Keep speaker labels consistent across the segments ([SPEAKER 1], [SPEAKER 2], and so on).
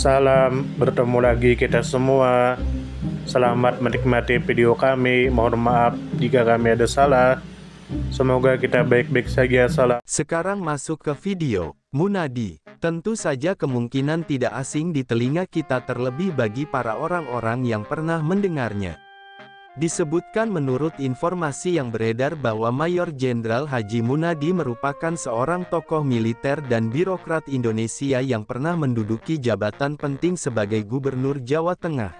[SPEAKER 1] Salam, bertemu lagi kita semua. Selamat menikmati video kami. Mohon maaf jika kami ada salah. Semoga kita baik-baik saja. Salam.
[SPEAKER 2] Sekarang masuk ke video. Munadi, tentu saja kemungkinan tidak asing di telinga kita, terlebih bagi para orang-orang yang pernah mendengarnya. Disebutkan menurut informasi yang beredar bahwa Mayor Jenderal Haji Munadi merupakan seorang tokoh militer dan birokrat Indonesia yang pernah menduduki jabatan penting sebagai Gubernur Jawa Tengah.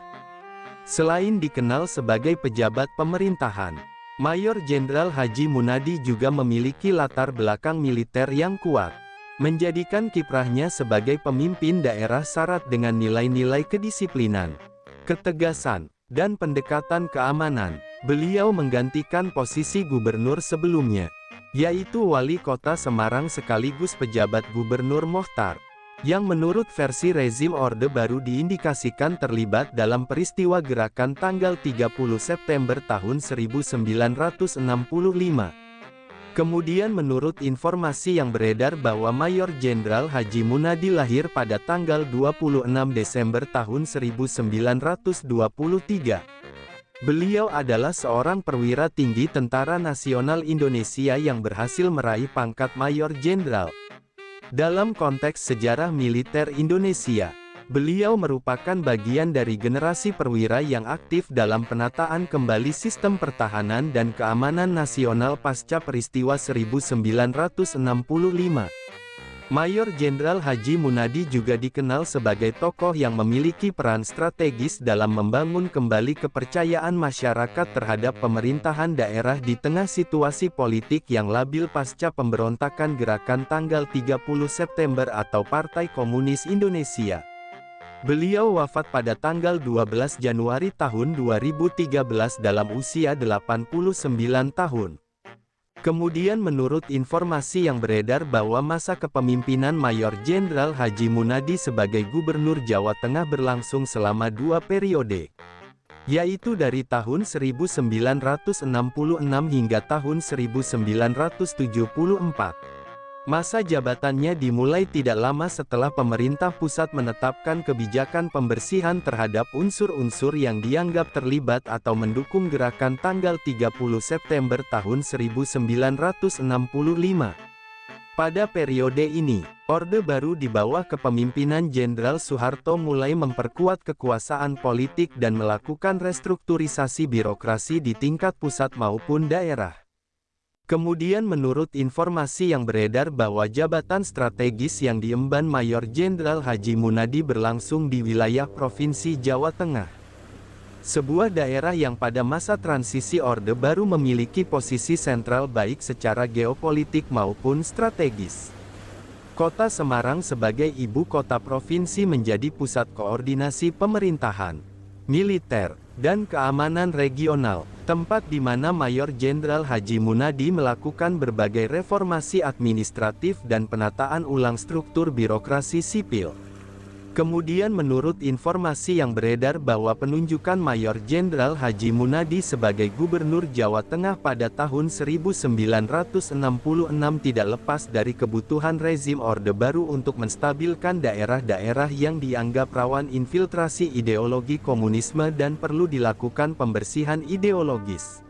[SPEAKER 2] Selain dikenal sebagai pejabat pemerintahan, Mayor Jenderal Haji Munadi juga memiliki latar belakang militer yang kuat, menjadikan kiprahnya sebagai pemimpin daerah syarat dengan nilai-nilai kedisiplinan, ketegasan, dan pendekatan keamanan. Beliau menggantikan posisi gubernur sebelumnya, yaitu Wali Kota Semarang sekaligus pejabat Gubernur Mochtar, yang menurut versi rezim Orde Baru diindikasikan terlibat dalam peristiwa gerakan tanggal 30 September tahun 1965. Kemudian menurut informasi yang beredar bahwa Mayor Jenderal Haji Munadi lahir pada tanggal 26 Desember tahun 1923. Beliau adalah seorang perwira tinggi Tentara Nasional Indonesia yang berhasil meraih pangkat Mayor Jenderal. Dalam konteks sejarah militer Indonesia, beliau merupakan bagian dari generasi perwira yang aktif dalam penataan kembali sistem pertahanan dan keamanan nasional pasca peristiwa 1965. Mayor Jenderal Haji Munadi juga dikenal sebagai tokoh yang memiliki peran strategis dalam membangun kembali kepercayaan masyarakat terhadap pemerintahan daerah di tengah situasi politik yang labil pasca pemberontakan gerakan tanggal 30 September atau Partai Komunis Indonesia. Beliau wafat pada tanggal 12 Januari tahun 2013 dalam usia 89 tahun. Kemudian menurut informasi yang beredar bahwa masa kepemimpinan Mayor Jenderal Haji Munadi sebagai Gubernur Jawa Tengah berlangsung selama 2 periode, yaitu dari tahun 1966 hingga tahun 1974. Masa jabatannya dimulai tidak lama setelah pemerintah pusat menetapkan kebijakan pembersihan terhadap unsur-unsur yang dianggap terlibat atau mendukung gerakan tanggal 30 September tahun 1965. Pada periode ini, Orde Baru di bawah kepemimpinan Jenderal Soeharto mulai memperkuat kekuasaan politik dan melakukan restrukturisasi birokrasi di tingkat pusat maupun daerah. Kemudian menurut informasi yang beredar bahwa jabatan strategis yang diemban Mayor Jenderal Haji Munadi berlangsung di wilayah Provinsi Jawa Tengah, sebuah daerah yang pada masa transisi Orde Baru memiliki posisi sentral baik secara geopolitik maupun strategis. Kota Semarang sebagai ibu kota provinsi menjadi pusat koordinasi pemerintahan, militer, dan keamanan regional, tempat di mana Mayor Jenderal Haji Munadi melakukan berbagai reformasi administratif dan penataan ulang struktur birokrasi sipil. Kemudian menurut informasi yang beredar bahwa penunjukan Mayor Jenderal Haji Munadi sebagai Gubernur Jawa Tengah pada tahun 1966 tidak lepas dari kebutuhan rezim Orde Baru untuk menstabilkan daerah-daerah yang dianggap rawan infiltrasi ideologi komunisme dan perlu dilakukan pembersihan ideologis.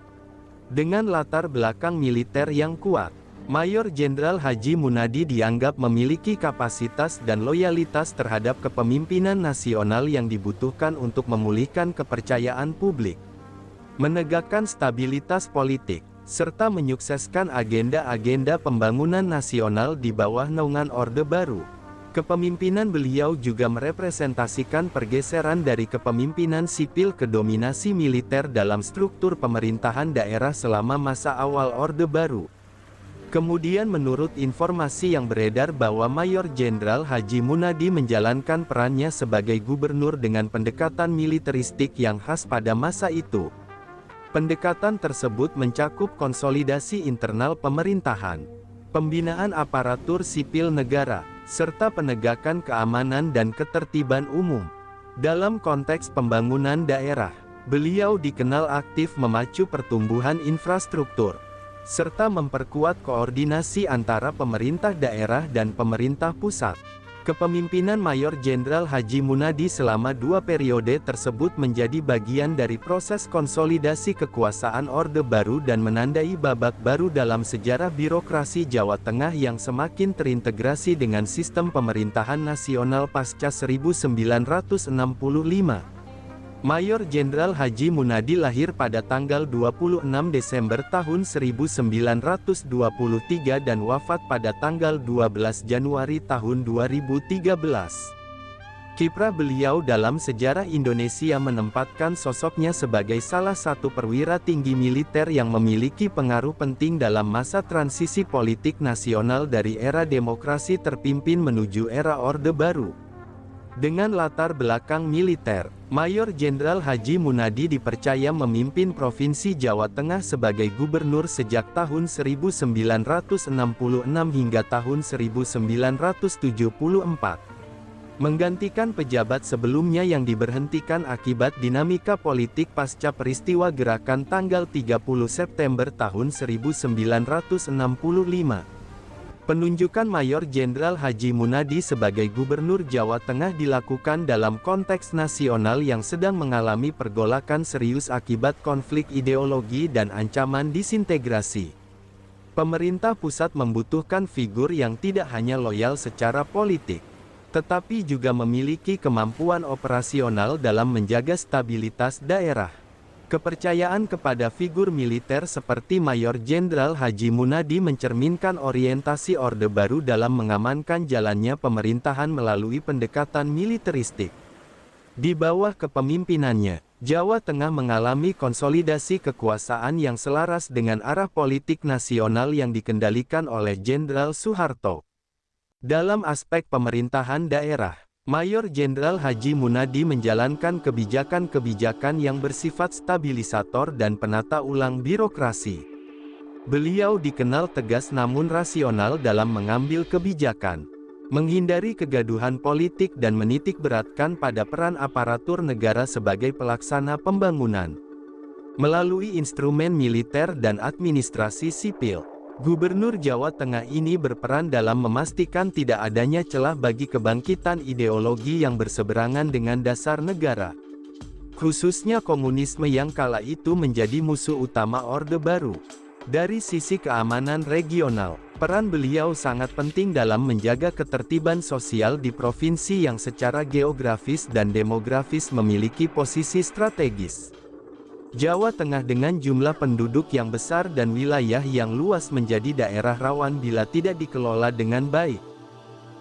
[SPEAKER 2] Dengan latar belakang militer yang kuat, Mayor Jenderal Haji Munadi dianggap memiliki kapasitas dan loyalitas terhadap kepemimpinan nasional yang dibutuhkan untuk memulihkan kepercayaan publik, menegakkan stabilitas politik, serta menyukseskan agenda-agenda pembangunan nasional di bawah naungan Orde Baru. Kepemimpinan beliau juga merepresentasikan pergeseran dari kepemimpinan sipil ke dominasi militer dalam struktur pemerintahan daerah selama masa awal Orde Baru. Kemudian menurut informasi yang beredar bahwa Mayor Jenderal Haji Munadi menjalankan perannya sebagai gubernur dengan pendekatan militeristik yang khas pada masa itu. Pendekatan tersebut mencakup konsolidasi internal pemerintahan, pembinaan aparatur sipil negara, serta penegakan keamanan dan ketertiban umum. Dalam konteks pembangunan daerah, beliau dikenal aktif memacu pertumbuhan infrastruktur, serta memperkuat koordinasi antara pemerintah daerah dan pemerintah pusat. Kepemimpinan Mayor Jenderal Haji Munadi selama 2 periode tersebut menjadi bagian dari proses konsolidasi kekuasaan Orde Baru dan menandai babak baru dalam sejarah birokrasi Jawa Tengah yang semakin terintegrasi dengan sistem pemerintahan nasional pasca 1965. Mayor Jenderal Haji Munadi lahir pada tanggal 26 Desember tahun 1923 dan wafat pada tanggal 12 Januari tahun 2013. Kiprah beliau dalam sejarah Indonesia menempatkan sosoknya sebagai salah satu perwira tinggi militer yang memiliki pengaruh penting dalam masa transisi politik nasional dari era demokrasi terpimpin menuju era Orde Baru. Dengan latar belakang militer, Mayor Jenderal Haji Munadi dipercaya memimpin Provinsi Jawa Tengah sebagai gubernur sejak tahun 1966 hingga tahun 1974. Menggantikan pejabat sebelumnya yang diberhentikan akibat dinamika politik pasca peristiwa gerakan tanggal 30 September tahun 1965. Penunjukan Mayor Jenderal Haji Munadi sebagai Gubernur Jawa Tengah dilakukan dalam konteks nasional yang sedang mengalami pergolakan serius akibat konflik ideologi dan ancaman disintegrasi. Pemerintah pusat membutuhkan figur yang tidak hanya loyal secara politik, tetapi juga memiliki kemampuan operasional dalam menjaga stabilitas daerah. Kepercayaan kepada figur militer seperti Mayor Jenderal Haji Munadi mencerminkan orientasi Orde Baru dalam mengamankan jalannya pemerintahan melalui pendekatan militeristik. Di bawah kepemimpinannya, Jawa Tengah mengalami konsolidasi kekuasaan yang selaras dengan arah politik nasional yang dikendalikan oleh Jenderal Soeharto. Dalam aspek pemerintahan daerah, Mayor Jenderal Haji Munadi menjalankan kebijakan-kebijakan yang bersifat stabilisator dan penata ulang birokrasi. Beliau dikenal tegas namun rasional dalam mengambil kebijakan, menghindari kegaduhan politik dan menitik beratkan pada peran aparatur negara sebagai pelaksana pembangunan. Melalui instrumen militer dan administrasi sipil, Gubernur Jawa Tengah ini berperan dalam memastikan tidak adanya celah bagi kebangkitan ideologi yang berseberangan dengan dasar negara. Khususnya komunisme yang kala itu menjadi musuh utama Orde Baru. Dari sisi keamanan regional, peran beliau sangat penting dalam menjaga ketertiban sosial di provinsi yang secara geografis dan demografis memiliki posisi strategis. Jawa Tengah dengan jumlah penduduk yang besar dan wilayah yang luas menjadi daerah rawan bila tidak dikelola dengan baik.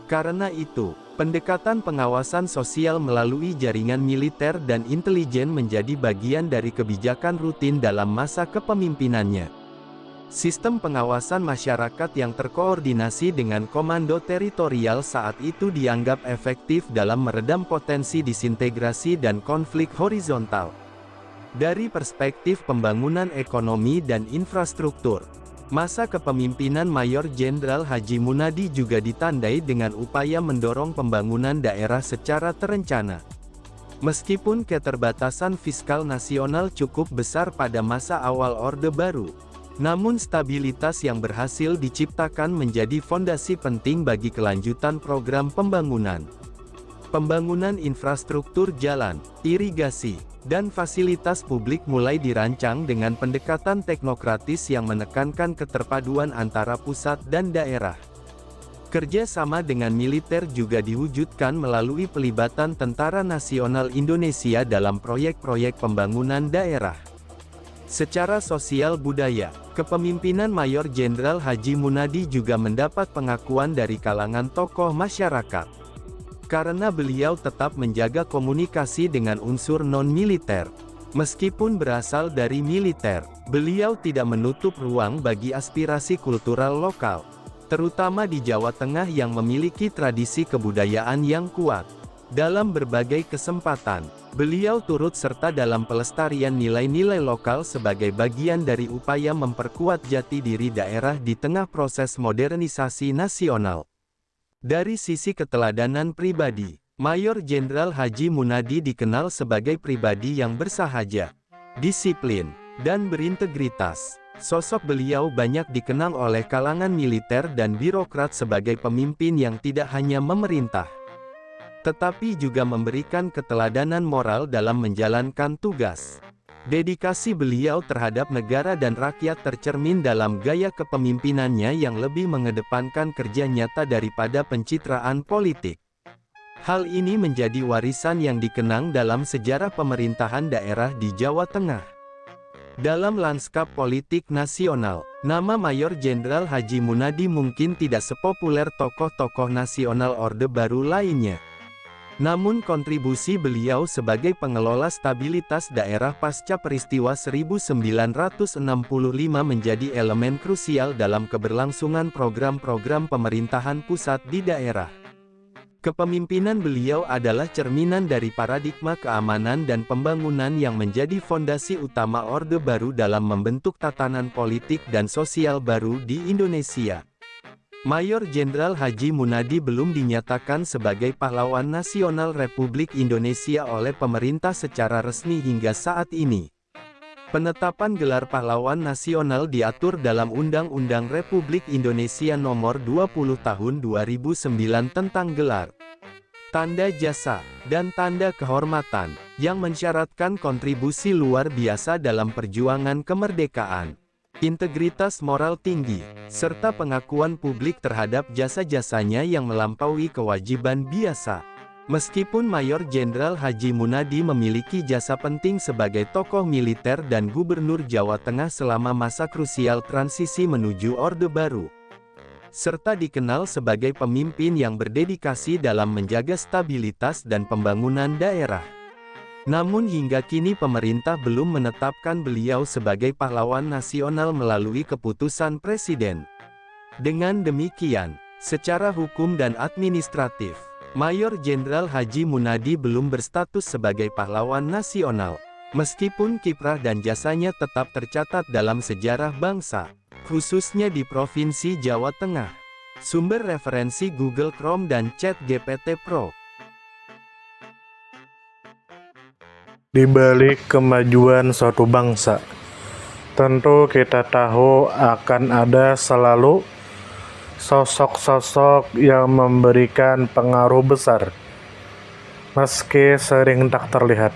[SPEAKER 2] Karena itu, pendekatan pengawasan sosial melalui jaringan militer dan intelijen menjadi bagian dari kebijakan rutin dalam masa kepemimpinannya. Sistem pengawasan masyarakat yang terkoordinasi dengan komando teritorial saat itu dianggap efektif dalam meredam potensi disintegrasi dan konflik horizontal. Dari perspektif pembangunan ekonomi dan infrastruktur, masa kepemimpinan Mayor Jenderal Haji Munadi juga ditandai dengan upaya mendorong pembangunan daerah secara terencana. Meskipun keterbatasan fiskal nasional cukup besar pada masa awal Orde Baru, namun stabilitas yang berhasil diciptakan menjadi fondasi penting bagi kelanjutan program pembangunan. Pembangunan infrastruktur jalan, irigasi, dan fasilitas publik mulai dirancang dengan pendekatan teknokratis yang menekankan keterpaduan antara pusat dan daerah. Kerja sama dengan militer juga diwujudkan melalui pelibatan Tentara Nasional Indonesia dalam proyek-proyek pembangunan daerah. Secara sosial budaya, kepemimpinan Mayor Jenderal Haji Munadi juga mendapat pengakuan dari kalangan tokoh masyarakat. Karena beliau tetap menjaga komunikasi dengan unsur non-militer. Meskipun berasal dari militer, beliau tidak menutup ruang bagi aspirasi kultural lokal, terutama di Jawa Tengah yang memiliki tradisi kebudayaan yang kuat. Dalam berbagai kesempatan, beliau turut serta dalam pelestarian nilai-nilai lokal sebagai bagian dari upaya memperkuat jati diri daerah di tengah proses modernisasi nasional. Dari sisi keteladanan pribadi, Mayor Jenderal Haji Munadi dikenal sebagai pribadi yang bersahaja, disiplin, dan berintegritas. Sosok beliau banyak dikenang oleh kalangan militer dan birokrat sebagai pemimpin yang tidak hanya memerintah, tetapi juga memberikan keteladanan moral dalam menjalankan tugas. Dedikasi beliau terhadap negara dan rakyat tercermin dalam gaya kepemimpinannya yang lebih mengedepankan kerja nyata daripada pencitraan politik. Hal ini menjadi warisan yang dikenang dalam sejarah pemerintahan daerah di Jawa Tengah. Dalam lanskap politik nasional, nama Mayor Jenderal Haji Munadi mungkin tidak sepopuler tokoh-tokoh nasional Orde Baru lainnya. Namun kontribusi beliau sebagai pengelola stabilitas daerah pasca peristiwa 1965 menjadi elemen krusial dalam keberlangsungan program-program pemerintahan pusat di daerah. Kepemimpinan beliau adalah cerminan dari paradigma keamanan dan pembangunan yang menjadi fondasi utama Orde Baru dalam membentuk tatanan politik dan sosial baru di Indonesia. Mayor Jenderal Haji Munadi belum dinyatakan sebagai pahlawan nasional Republik Indonesia oleh pemerintah secara resmi hingga saat ini. Penetapan gelar pahlawan nasional diatur dalam Undang-Undang Republik Indonesia Nomor 20 Tahun 2009 tentang gelar, tanda jasa, dan tanda kehormatan, yang mensyaratkan kontribusi luar biasa dalam perjuangan kemerdekaan, integritas moral tinggi, serta pengakuan publik terhadap jasa-jasanya yang melampaui kewajiban biasa. Meskipun Mayor Jenderal Haji Munadi memiliki jasa penting sebagai tokoh militer dan Gubernur Jawa Tengah selama masa krusial transisi menuju Orde Baru, serta dikenal sebagai pemimpin yang berdedikasi dalam menjaga stabilitas dan pembangunan daerah, namun hingga kini pemerintah belum menetapkan beliau sebagai pahlawan nasional melalui keputusan Presiden. Dengan demikian, secara hukum dan administratif, Mayor Jenderal Haji Munadi belum berstatus sebagai pahlawan nasional, meskipun kiprah dan jasanya tetap tercatat dalam sejarah bangsa, khususnya di Provinsi Jawa Tengah. Sumber referensi Google Chrome dan ChatGPT Pro.
[SPEAKER 1] Di balik kemajuan suatu bangsa, tentu kita tahu akan ada selalu sosok-sosok yang memberikan pengaruh besar, meski sering tak terlihat.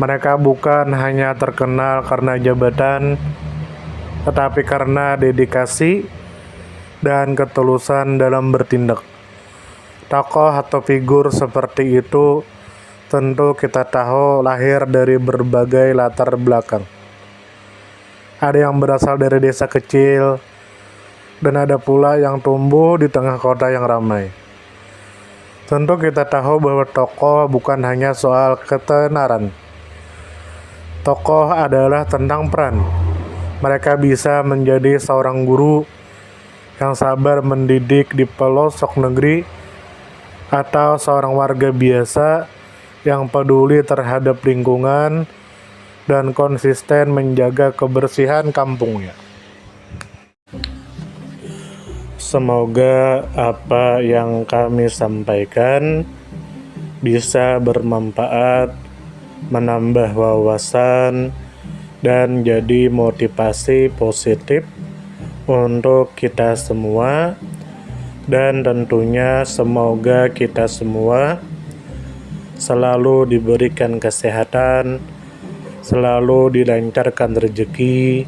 [SPEAKER 1] Mereka bukan hanya terkenal karena jabatan, tetapi karena dedikasi dan ketulusan dalam bertindak. Tokoh atau figur seperti itu tentu kita tahu lahir dari berbagai latar belakang. Ada yang berasal dari desa kecil, dan ada pula yang tumbuh di tengah kota yang ramai. Tentu kita tahu bahwa tokoh bukan hanya soal ketenaran. Tokoh adalah tentang peran. Mereka bisa menjadi seorang guru yang sabar mendidik di pelosok negeri, atau seorang warga biasa yang peduli terhadap lingkungan dan konsisten menjaga kebersihan kampungnya. Semoga apa yang kami sampaikan bisa bermanfaat, menambah wawasan, dan jadi motivasi positif untuk kita semua. Dan tentunya semoga kita semua selalu diberikan kesehatan, selalu dilancarkan rezeki,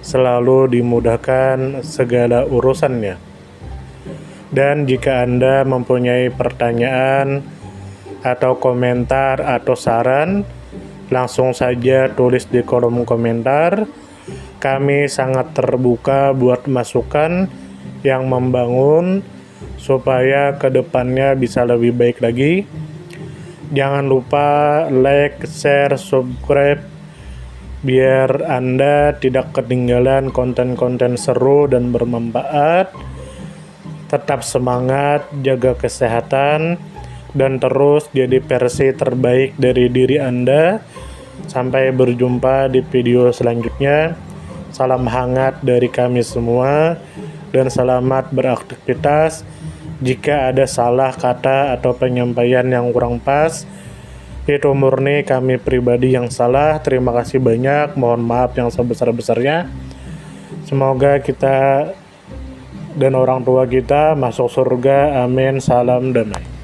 [SPEAKER 1] selalu dimudahkan segala urusannya. Dan jika Anda mempunyai pertanyaan atau komentar atau saran, langsung saja tulis di kolom komentar. Kami sangat terbuka buat masukan yang membangun supaya kedepannya bisa lebih baik lagi. Jangan lupa like, share, subscribe biar Anda tidak ketinggalan konten-konten seru dan bermanfaat. Tetap semangat, jaga kesehatan, dan terus jadi versi terbaik dari diri Anda. Sampai berjumpa di video selanjutnya. Salam hangat dari kami semua, dan selamat beraktivitas. Jika ada salah kata atau penyampaian yang kurang pas, itu murni kami pribadi yang salah. Terima kasih banyak, mohon maaf yang sebesar-besarnya. Semoga kita dan orang tua kita masuk surga, amin, salam damai.